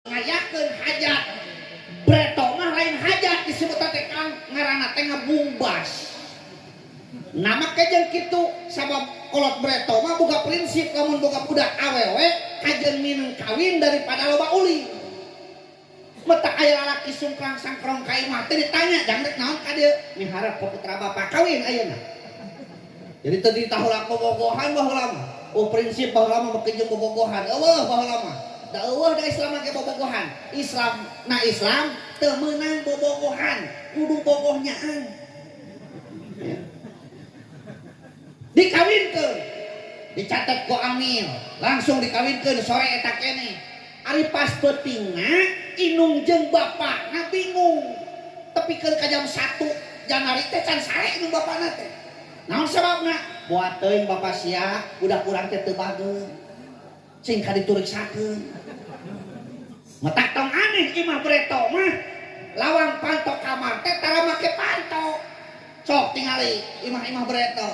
ngayakeun hajat breto mah lain hajat disebut teh kang ngaranna teh ngabumbas. Nama kejeng kitu sabab kolot breto mah boga prinsip lamun boga budak awewe kajen minum kawin daripada loba uling. Mata aya lalaki sungkrang sangkrong ka imah teh ditanya jangdek naon ka dieu miharep putra bapak kawin ayeuna. Jadi tadi tahulak bobogohan baheula mah. Oh prinsip baheula mah kejeng bobogohan. Eueuh baheula mah. Da eueuh da Islam ge bobogohan. Islam teu meunang bobogohan, kudu bogohnyaan. Dikawinkeun. Dicatet ku amil, langsung dikawinkeun sore eta keneh. Ari pas peutingna inung jeung bapakna bingung. Tepikeun ka jam 1 Januari teh can sare inung bapakna teh. Naon sababna? Buat teuing bapak sia udah kurang teh teu bageun. Sing ka dituriksakeun. Metak tong aneh imah breto mah lawang panto kamar teh tara make panto. Sok tingali imah-imah breto.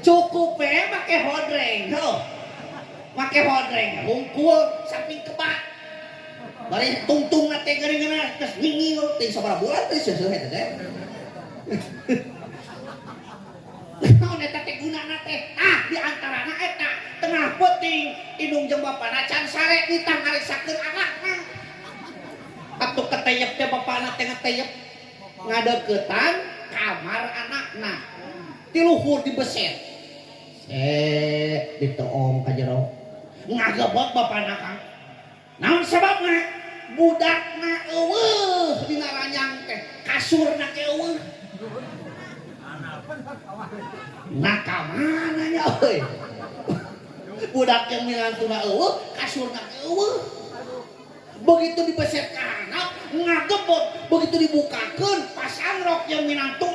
Cukup we make hodreng, heuh. Make hodreng, hungkul samping kebak. Bari tungtungna teh geuning-geuning geus ngingil teh sabaraha bulan teh seueuh eta teh. Naon eta teh gunana teh? Di antarana eta tengah peuting indung jeung bapana can sare ditang ngarisakeun anakna. Atuh keteyep teh bapana teh ngeteyep ngadeuketan kamar anakna. Ti luhur dibeset. Ditoong ka jero. Ngagebot bapana Kang. Naon sababna? Budakna eueuh dina ranjang teh, kasurna ge eueuh. Nah kamana nya euy? Budak yang milantuna eueuh, kasurna ge eueuh. Begitu dibeset ka anak, ngagebot, begitu dibukakeun pasang rok yang minantu